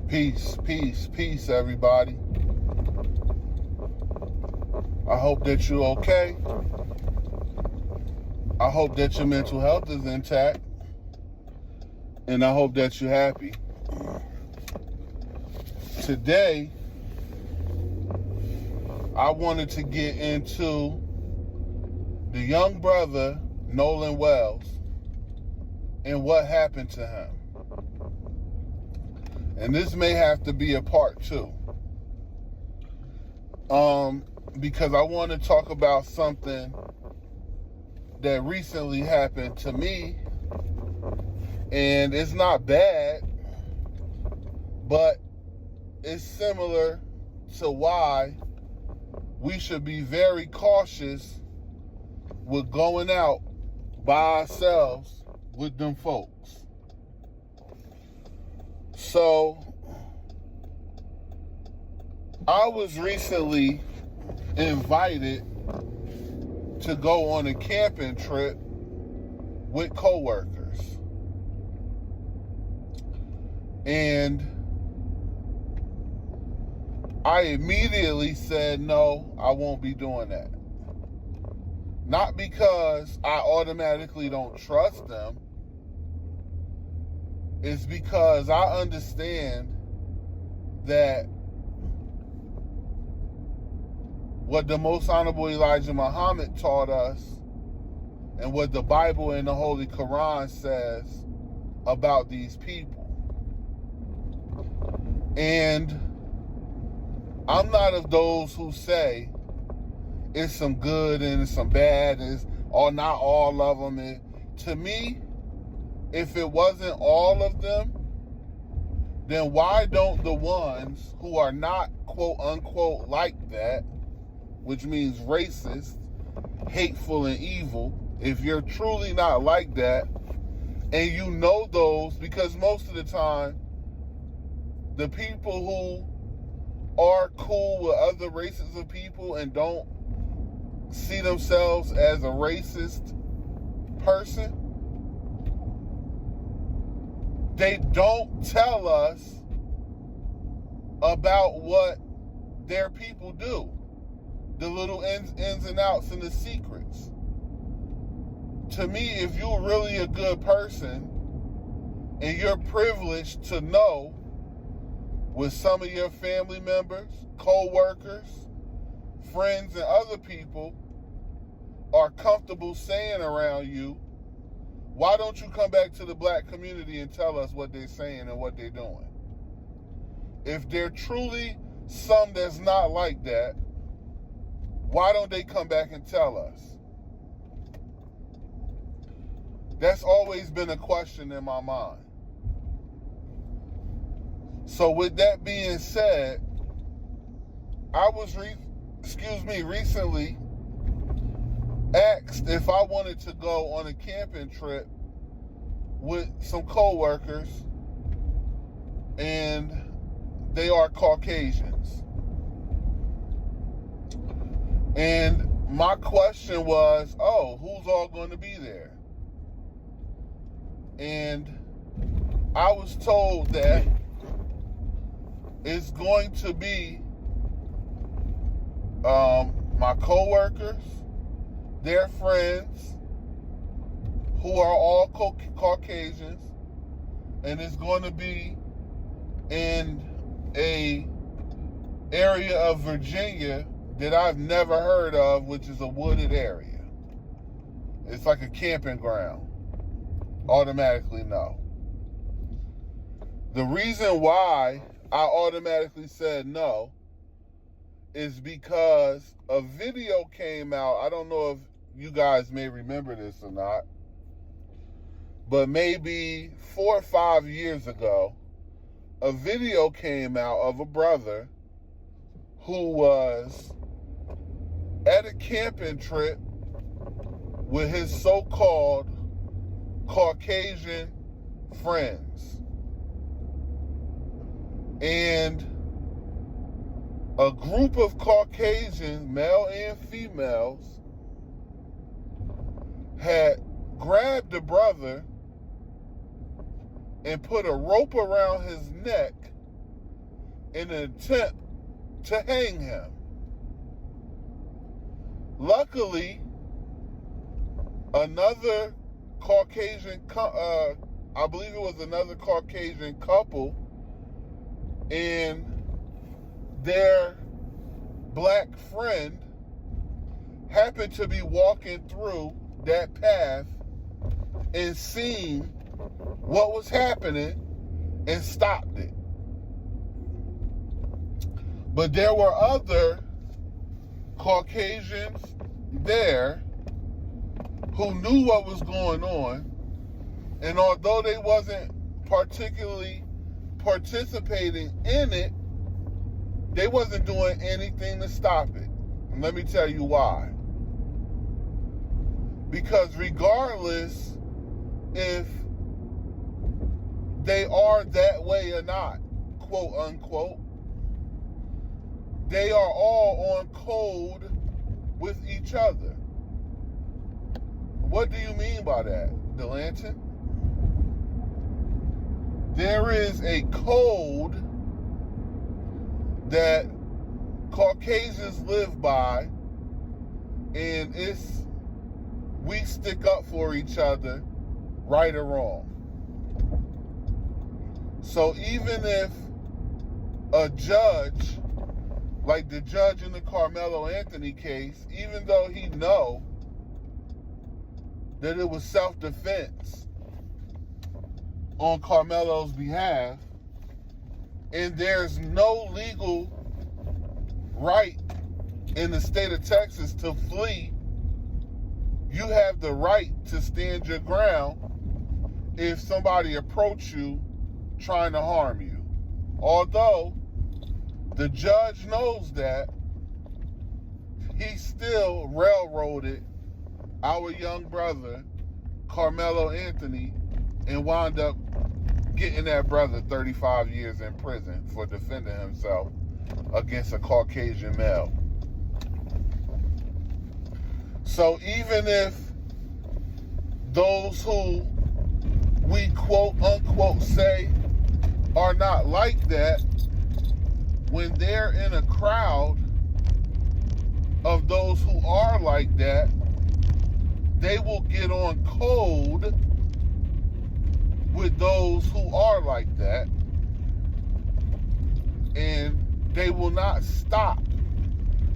Peace, peace, peace, everybody. I hope that you're okay. I hope that your mental health is intact. And I hope that you're happy. Today, I wanted to get into the young brother, Nolan Wells, and what happened to him. And this may have to be a part 2. Because I want to talk about something that recently happened to me. And it's not bad, but it's similar to why we should be very cautious with going out by ourselves with them folks. So, I was recently invited to go on a camping trip with coworkers. And I immediately said, no, I won't be doing that. Not because I automatically don't trust them. It's because I understand that what the Most Honorable Elijah Muhammad taught us and what the Bible and the Holy Quran says about these people. And I'm not of those who say it's some good and some bad, or not all of them. And to me, if it wasn't all of them, then why don't the ones who are not quote unquote like that, which means racist, hateful, and evil, if you're truly not like that, and you know those, because most of the time, the people who are cool with other races of people and don't see themselves as a racist person, they don't tell us about what their people do. The little ins and outs and the secrets. To me, if you're really a good person and you're privileged to know with some of your family members, co-workers, friends, and other people are comfortable saying around you, why don't you come back to the black community and tell us what they're saying and what they're doing? If there truly some that's not like that, why don't they come back and tell us? That's always been a question in my mind. So with that being said, I was recently asked if I wanted to go on a camping trip with some coworkers, and they are Caucasians. And my question was, who's all going to be there? And I was told that it's going to be my coworkers, their friends, who are all Caucasians, and it's going to be in a area of Virginia that I've never heard of, which is a wooded area. It's like a camping ground. Automatically no. The reason why I automatically said no is because a video came out. I don't know if you guys may remember this or not, but maybe 4 or 5 years ago, a video came out of a brother who was at a camping trip with his so-called Caucasian friends. And a group of Caucasians, male and females, had grabbed the brother and put a rope around his neck in an attempt to hang him. Luckily, another Caucasian, I believe it was another Caucasian couple, and their black friend happened to be walking through that path and seen what was happening and stopped it. But there were other Caucasians there who knew what was going on, and although they wasn't particularly participating in it, they wasn't doing anything to stop it. And let me tell you why. Because regardless if they are that way or not, quote unquote, they are all on code with each other. What do you mean by that, Delanton? There is a code that Caucasians live by, and it's we stick up for each other, right or wrong. So even if a judge, like the judge in the Carmelo Anthony case, even though he know that it was self-defense on Carmelo's behalf, and there's no legal right in the state of Texas to flee, you have the right to stand your ground if somebody approach you trying to harm you. Although the judge knows that, he still railroaded our young brother, Carmelo Anthony, and wound up getting that brother 35 years in prison for defending himself against a Caucasian male. So even if those who we quote unquote say are not like that, when they're in a crowd of those who are like that, they will get on code with those who are like that, and they will not stop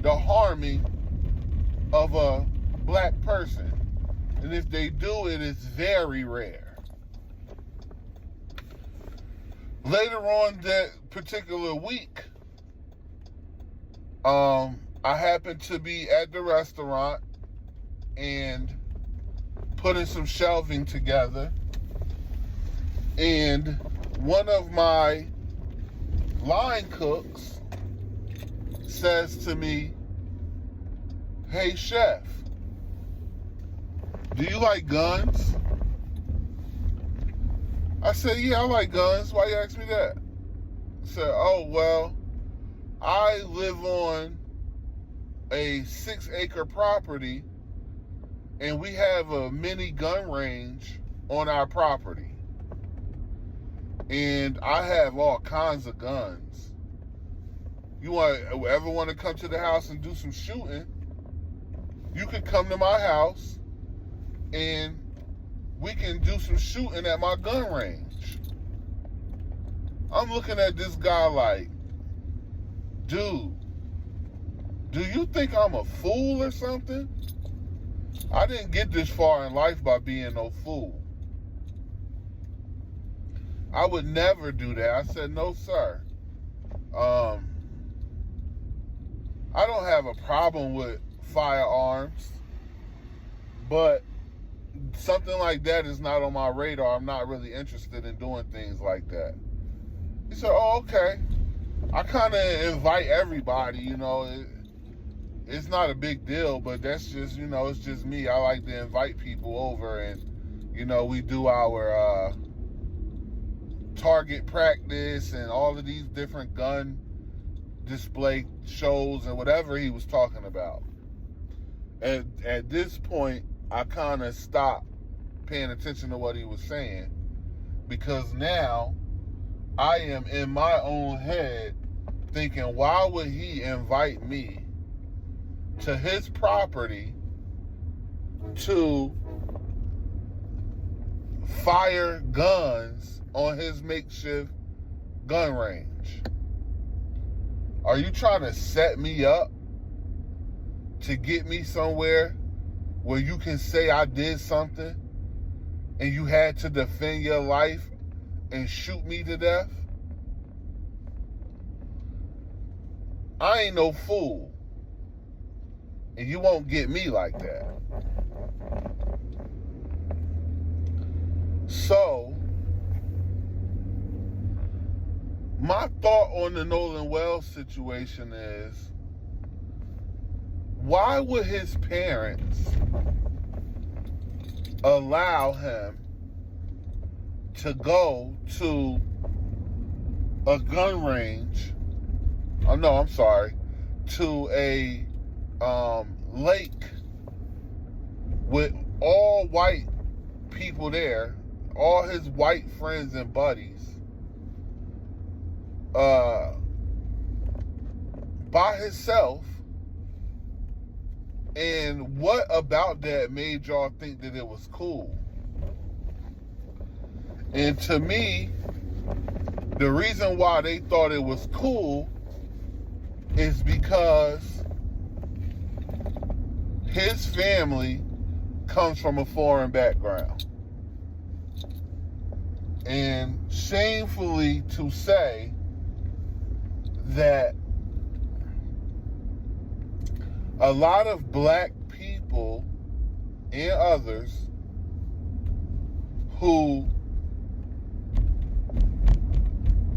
the harming of a black person. And if they do, it is very rare. Later on that particular week, I happened to be at the restaurant and putting some shelving together, and one of my line cooks says to me, "Hey chef, do you like guns?" I said, "Yeah, I like guns. Why you ask me that?" I said, "Oh, well, I live on a 6-acre property, and we have a mini gun range on our property. And I have all kinds of guns. You ever want to come to the house and do some shooting, you can come to my house and we can do some shooting at my gun range." I'm looking at this guy like, dude, do you think I'm a fool or something? I didn't get this far in life by being no fool. I would never do that. I said, "No, sir. I don't have a problem with firearms, but something like that is not on my radar. I'm not really interested in doing things like that." He said, "Oh, okay." I kind of invite everybody, it's not a big deal, but that's just, it's just me. I like to invite people over, and, we do our target practice and all of these different gun display shows and whatever he was talking about. And at this point, I kind of stopped paying attention to what he was saying, because now I am in my own head thinking, why would he invite me to his property to fire guns on his makeshift gun range? Are you trying to set me up to get me somewhere where you can say I did something and you had to defend your life and shoot me to death? I ain't no fool. And you won't get me like that. So, my thought on the Nolan Wells situation is, why would his parents allow him to go to a gun range? Oh, no, I'm sorry. To a lake with all white people there, all his white friends and buddies, by himself. And what about that made y'all think that it was cool? And to me, the reason why they thought it was cool is because his family comes from a foreign background. And shamefully to say that a lot of black people and others who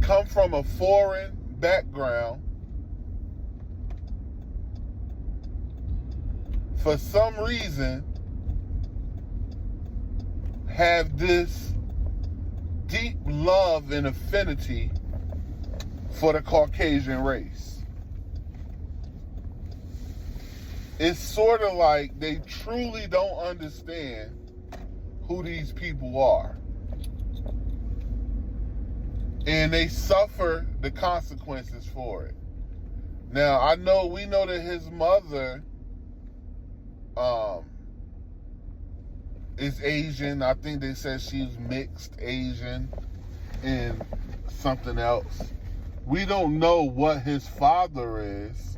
come from a foreign background, for some reason, have this deep love and affinity for the Caucasian race. It's sort of like they truly don't understand who these people are. And they suffer the consequences for it. Now, we know that his mother is Asian. I think they said she's mixed Asian and something else. We don't know what his father is.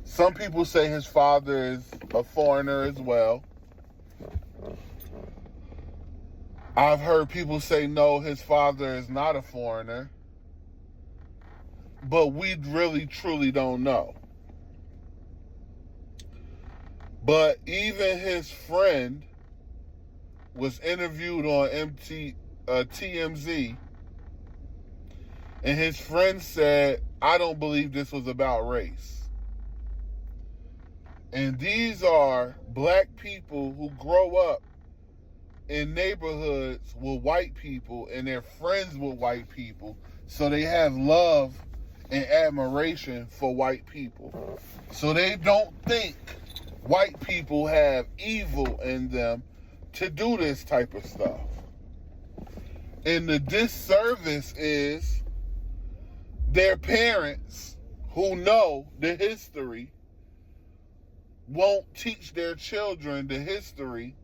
Some people say his father is a foreigner as well. I've heard people say no, his father is not a foreigner. But we really truly don't know. But even his friend was interviewed on TMZ, and his friend said, I don't believe this was about race. And these are black people who grow up in neighborhoods with white people and they're friends with white people. So they have love and admiration for white people. So they don't think white people have evil in them to do this type of stuff. And the disservice is their parents who know the history won't teach their children the history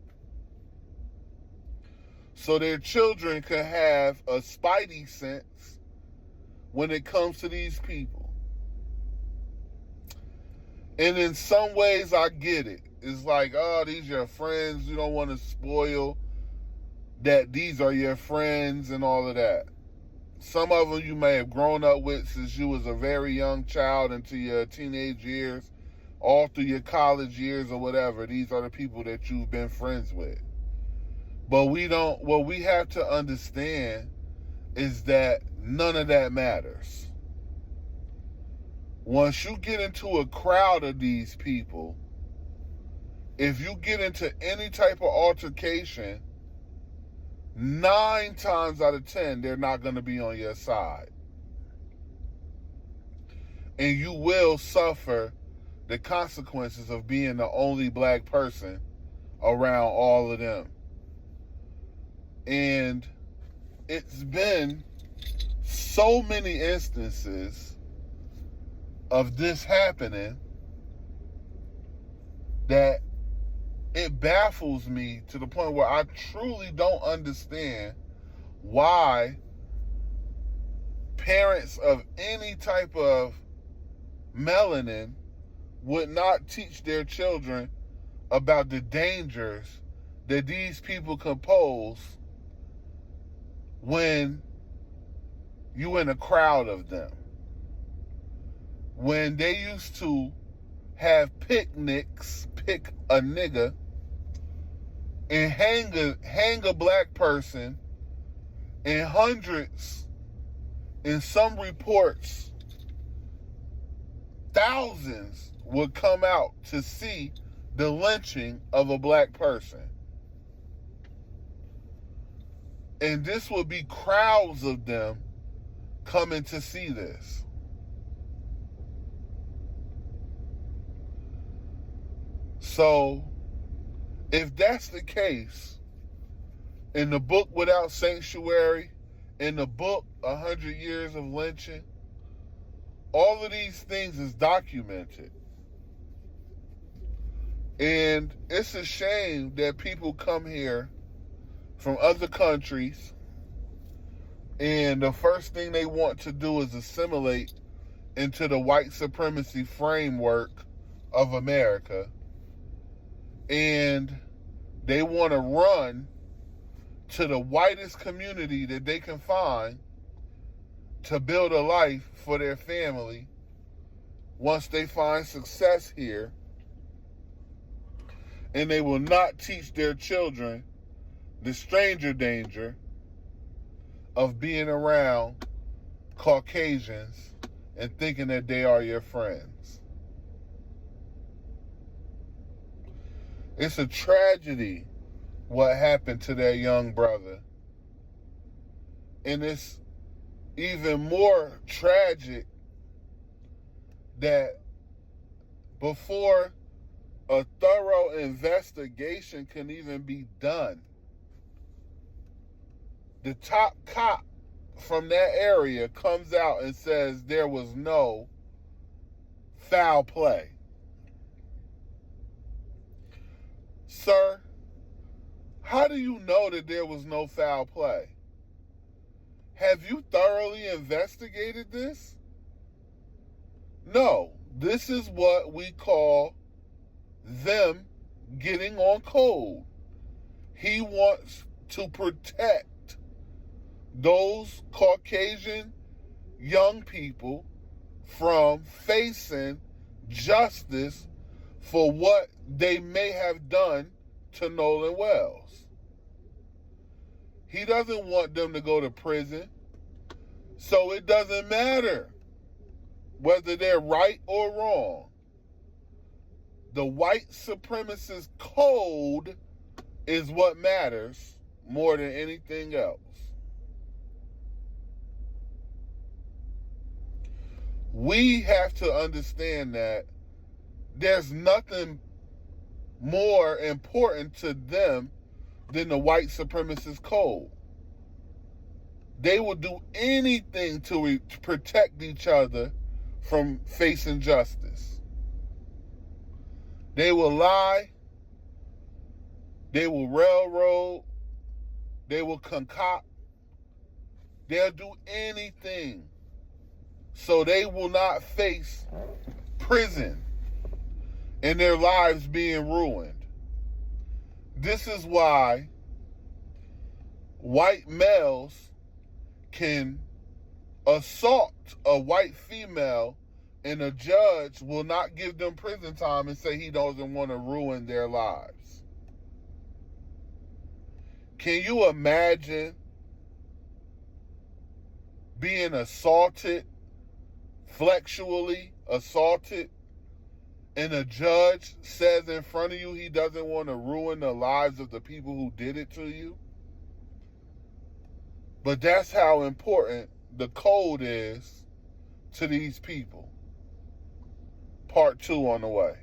so their children can have a spidey sense when it comes to these people. And in some ways, I get it. It's like, oh, these are your friends. You don't want to spoil that these are your friends and all of that. Some of them you may have grown up with since you was a very young child into your teenage years, all through your college years or whatever. These are the people that you've been friends with. But what we have to understand is that none of that matters. Once you get into a crowd of these people, if you get into any type of altercation, 9 times out of 10, they're not going to be on your side. And you will suffer the consequences of being the only black person around all of them. And it's been so many instances of this happening that it baffles me to the point where I truly don't understand why parents of any type of melanin would not teach their children about the dangers that these people can pose when you in a crowd of them. When they used to have picnics, pick a nigga, and hang a black person, and hundreds, in some reports, thousands would come out to see the lynching of a black person. And this would be crowds of them coming to see this. So, if that's the case, in the book Without Sanctuary, in the book 100 Years of Lynching, all of these things is documented. And it's a shame that people come here from other countries and the first thing they want to do is assimilate into the white supremacy framework of America. And they want to run to the whitest community that they can find to build a life for their family once they find success here. And they will not teach their children the stranger danger of being around Caucasians and thinking that they are your friends. It's a tragedy what happened to that young brother. And it's even more tragic that before a thorough investigation can even be done, the top cop from that area comes out and says there was no foul play. Sir, how do you know that there was no foul play? Have you thoroughly investigated this? No, this is what we call them getting on code. He wants to protect those Caucasian young people from facing justice for what they may have done to Nolan Wells. He doesn't want them to go to prison, so it doesn't matter whether they're right or wrong. The white supremacist code is what matters more than anything else. We have to understand that there's nothing more important to them than the white supremacist code. They will do anything to protect each other from facing justice. They will lie, they will railroad, they will concoct, they'll do anything so they will not face prison and their lives being ruined. This is why white males can assault a white female and a judge will not give them prison time and say he doesn't want to ruin their lives. Can you imagine being assaulted, flexually assaulted, and a judge says in front of you he doesn't want to ruin the lives of the people who did it to you? But that's how important the code is to these people. Part 2 on the way.